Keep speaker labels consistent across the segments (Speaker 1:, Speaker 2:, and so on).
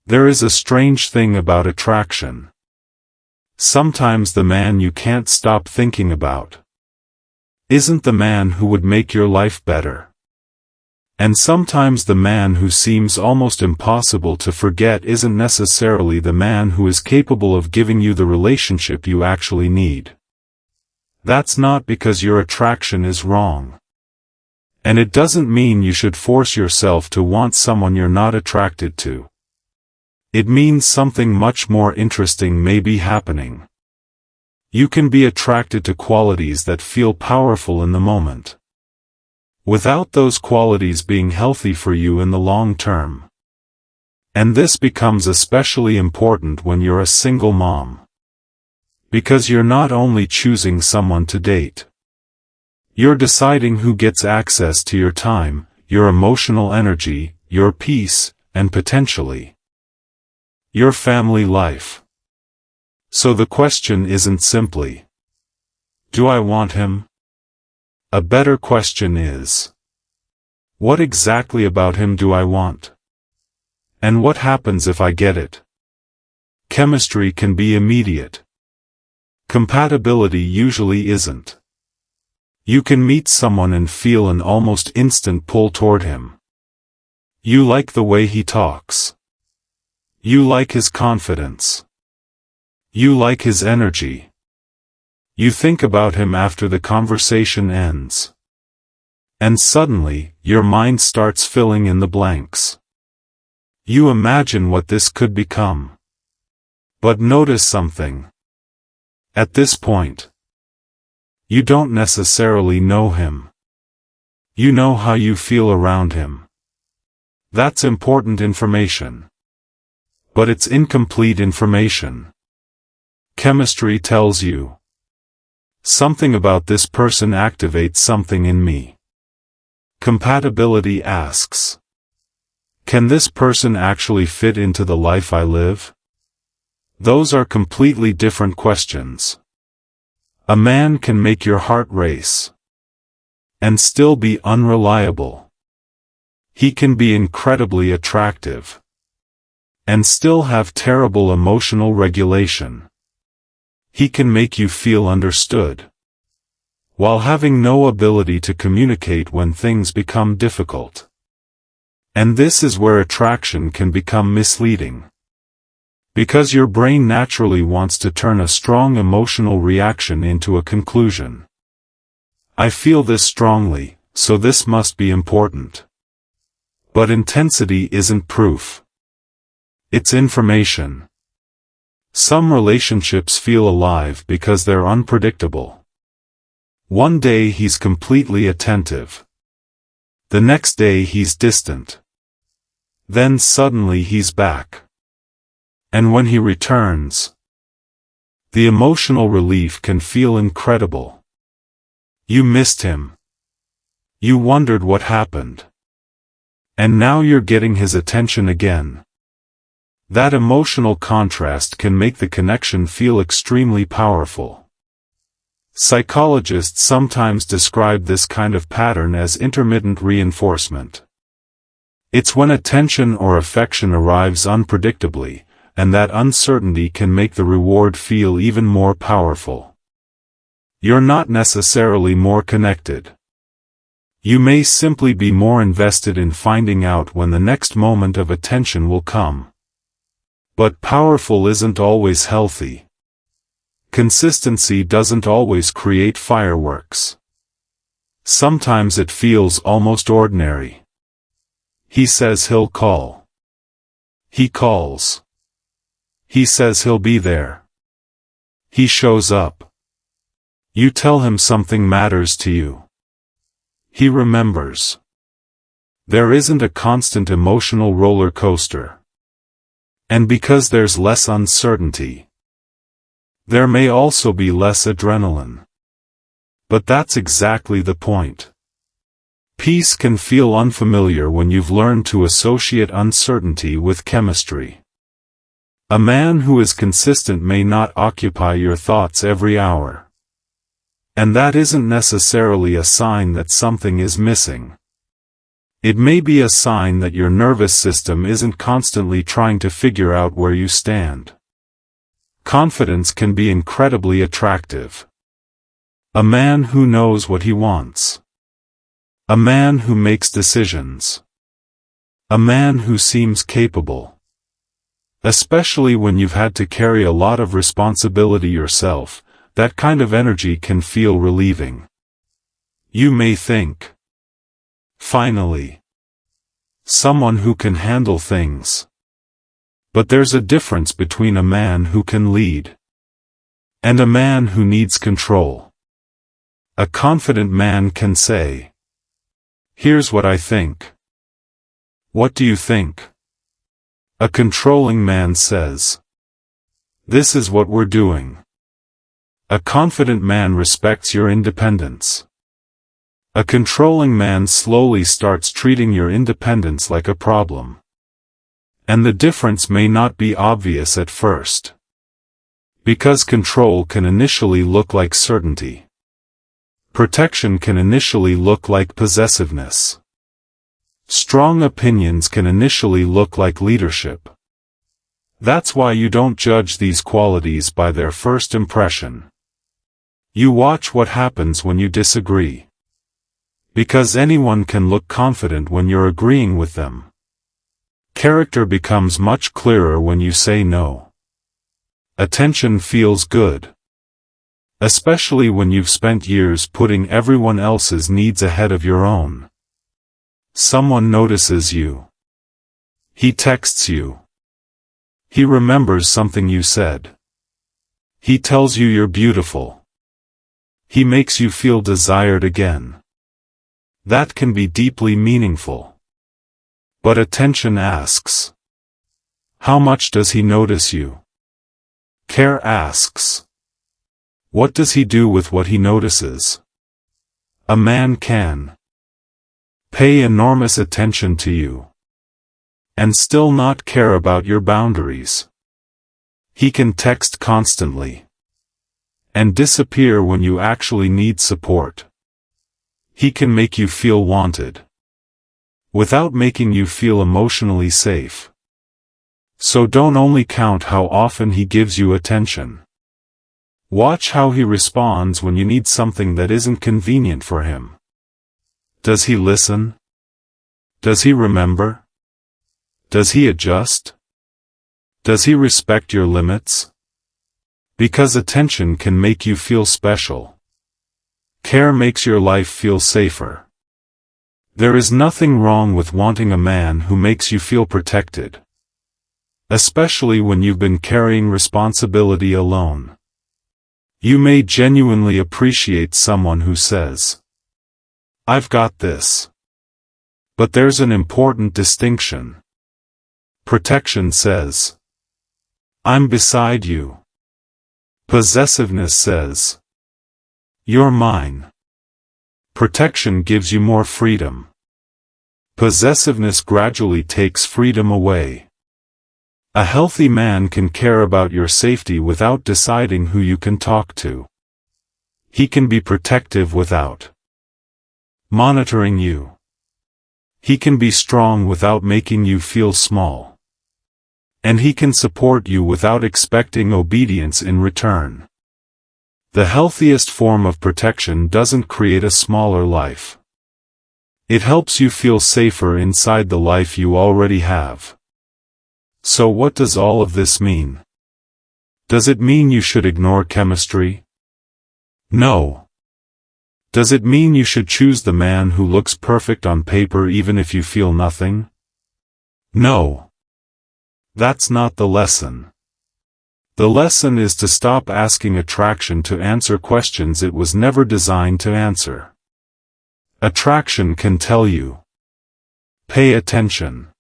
Speaker 1: There is a strange thing about attraction. Sometimes the man you can't stop thinking about isn't the man who would make your life better. And sometimes the man who seems almost impossible to forget isn't necessarily the man who is capable of giving you the relationship you actually need. That's not because your attraction is wrong. And it doesn't mean you should force yourself to want someone you're not attracted to. It means something much more interesting may be happening. You can be attracted to qualities that feel powerful in the moment, without those qualities being healthy for you in the long term. And this becomes especially important when you're a single mom. Because you're not only choosing someone to date. You're deciding who gets access to your time, your emotional energy, your peace, and potentially your family life. So the question isn't simply, do I want him? A better question is, what exactly about him do I want? And what happens if I get it? Chemistry can be immediate. Compatibility usually isn't. You can meet someone and feel an almost instant pull toward him. You like the way he talks. You like his confidence. You like his energy. You think about him after the conversation ends. And suddenly, your mind starts filling in the blanks. You imagine what this could become. But notice something. At this point, you don't necessarily know him. You know how you feel around him. That's important information. But it's incomplete information. Chemistry tells you, something about this person activates something in me. Compatibility asks, can this person actually fit into the life I live? Those are completely different questions. A man can make your heart race and still be unreliable. He can be incredibly attractive and still have terrible emotional regulation. He can make you feel understood while having no ability to communicate when things become difficult. And this is where attraction can become misleading. Because your brain naturally wants to turn a strong emotional reaction into a conclusion. I feel this strongly, so this must be important. But intensity isn't proof. It's information. Some relationships feel alive because they're unpredictable. One day he's completely attentive. The next day he's distant. Then suddenly he's back. And when he returns, the emotional relief can feel incredible. You missed him. You wondered what happened. And now you're getting his attention again. That emotional contrast can make the connection feel extremely powerful. Psychologists sometimes describe this kind of pattern as intermittent reinforcement. It's when attention or affection arrives unpredictably, and that uncertainty can make the reward feel even more powerful. You're not necessarily more connected. You may simply be more invested in finding out when the next moment of attention will come. But powerful isn't always healthy. Consistency doesn't always create fireworks. Sometimes it feels almost ordinary. He says he'll call. He calls. He says he'll be there. He shows up. You tell him something matters to you. He remembers. There isn't a constant emotional roller coaster. And because there's less uncertainty, there may also be less adrenaline. But that's exactly the point. Peace can feel unfamiliar when you've learned to associate uncertainty with chemistry. A man who is consistent may not occupy your thoughts every hour. And that isn't necessarily a sign that something is missing. It may be a sign that your nervous system isn't constantly trying to figure out where you stand. Confidence can be incredibly attractive. A man who knows what he wants. A man who makes decisions. A man who seems capable. Especially when you've had to carry a lot of responsibility yourself, that kind of energy can feel relieving. You may think, finally, someone who can handle things. But there's a difference between a man who can lead and a man who needs control. A confident man can say, "Here's what I think. What do you think?" A controlling man says, "This is what we're doing." A confident man respects your independence. A controlling man slowly starts treating your independence like a problem. And the difference may not be obvious at first. Because control can initially look like certainty. Protection can initially look like possessiveness. Strong opinions can initially look like leadership. That's why you don't judge these qualities by their first impression. You watch what happens when you disagree. Because anyone can look confident when you're agreeing with them. Character becomes much clearer when you say no. Attention feels good. Especially when you've spent years putting everyone else's needs ahead of your own. Someone notices you. He texts you. He remembers something you said. He tells you you're beautiful. He makes you feel desired again. That can be deeply meaningful. But attention asks, how much does he notice you? Care asks, what does he do with what he notices? A man can pay enormous attention to you and still not care about your boundaries. He can text constantly and disappear when you actually need support. He can make you feel wanted without making you feel emotionally safe. So don't only count how often he gives you attention. Watch how he responds when you need something that isn't convenient for him. Does he listen? Does he remember? Does he adjust? Does he respect your limits? Because attention can make you feel special. Care makes your life feel safer. There is nothing wrong with wanting a man who makes you feel protected. Especially when you've been carrying responsibility alone. You may genuinely appreciate someone who says, "I've got this." But there's an important distinction. Protection says, "I'm beside you." Possessiveness says, "You're mine." Protection gives you more freedom. Possessiveness gradually takes freedom away. A healthy man can care about your safety without deciding who you can talk to. He can be protective without monitoring you. He can be strong without making you feel small. And he can support you without expecting obedience in return. The healthiest form of protection doesn't create a smaller life. It helps you feel safer inside the life you already have. So what does all of this mean? Does it mean you should ignore chemistry? No. Does it mean you should choose the man who looks perfect on paper even if you feel nothing? No. That's not the lesson. The lesson is to stop asking attraction to answer questions it was never designed to answer. Attraction can tell you, pay attention.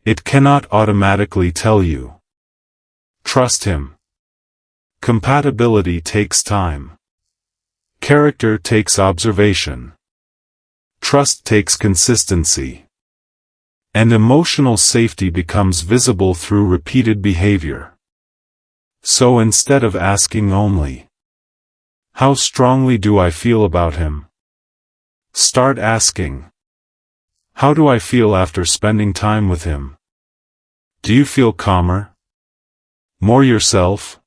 Speaker 1: It cannot automatically tell you, trust him. Compatibility takes time. Character takes observation. Trust takes consistency. And emotional safety becomes visible through repeated behavior. So instead of asking only, how strongly do I feel about him? Start asking, How do I feel after spending time with him? Do you feel calmer? More yourself?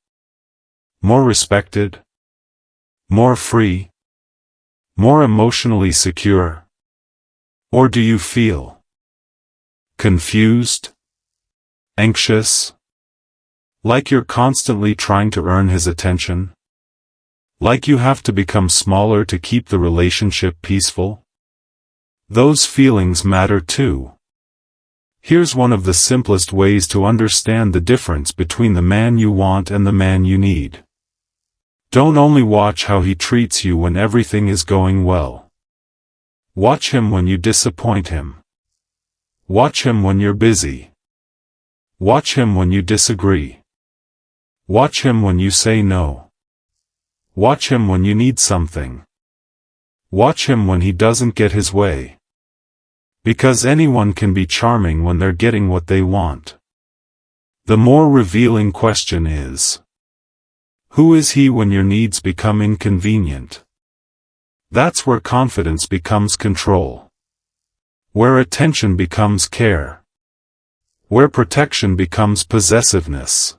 Speaker 1: More respected? More free? More emotionally secure? Or do you feel confused? Anxious? Like you're constantly trying to earn his attention? Like you have to become smaller to keep the relationship peaceful? Those feelings matter too. Here's one of the simplest ways to understand the difference between the man you want and the man you need. Don't only watch how he treats you when everything is going well. Watch him when you disappoint him. Watch him when you're busy. Watch him when you disagree. Watch him when you say no. Watch him when you need something. Watch him when he doesn't get his way. Because anyone can be charming when they're getting what they want. The more revealing question is, who is he when your needs become inconvenient? That's where confidence becomes control. Where attention becomes care. Where protection becomes possessiveness.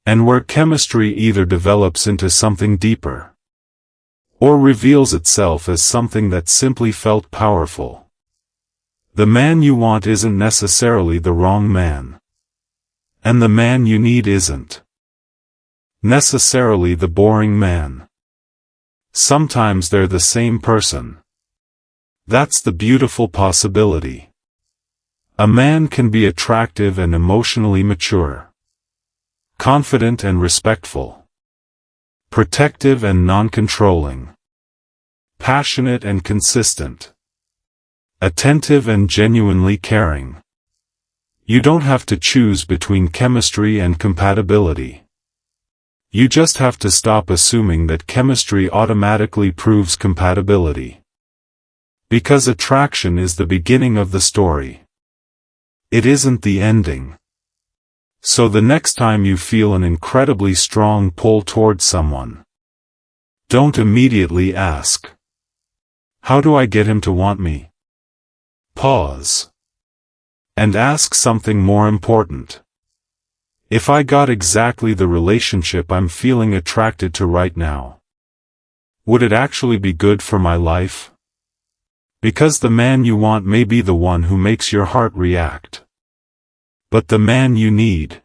Speaker 1: And where chemistry either develops into something deeper, or reveals itself as something that simply felt powerful. The man you want isn't necessarily the wrong man. And the man you need isn't necessarily the boring man. Sometimes they're the same person. That's the beautiful possibility. A man can be attractive and emotionally mature, confident and respectful, protective and non-controlling, passionate and consistent, attentive and genuinely caring. You don't have to choose between chemistry and compatibility. You just have to stop assuming that chemistry automatically proves compatibility. Because attraction is the beginning of the story. It isn't the ending. So the next time you feel an incredibly strong pull towards someone, don't immediately ask, "How do I get him to want me?" Pause. And ask something more important. If I got exactly the relationship I'm feeling attracted to right now, would it actually be good for my life? Because the man you want may be the one who makes your heart react. But the man you need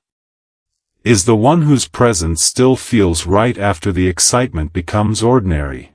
Speaker 1: is the one whose presence still feels right after the excitement becomes ordinary.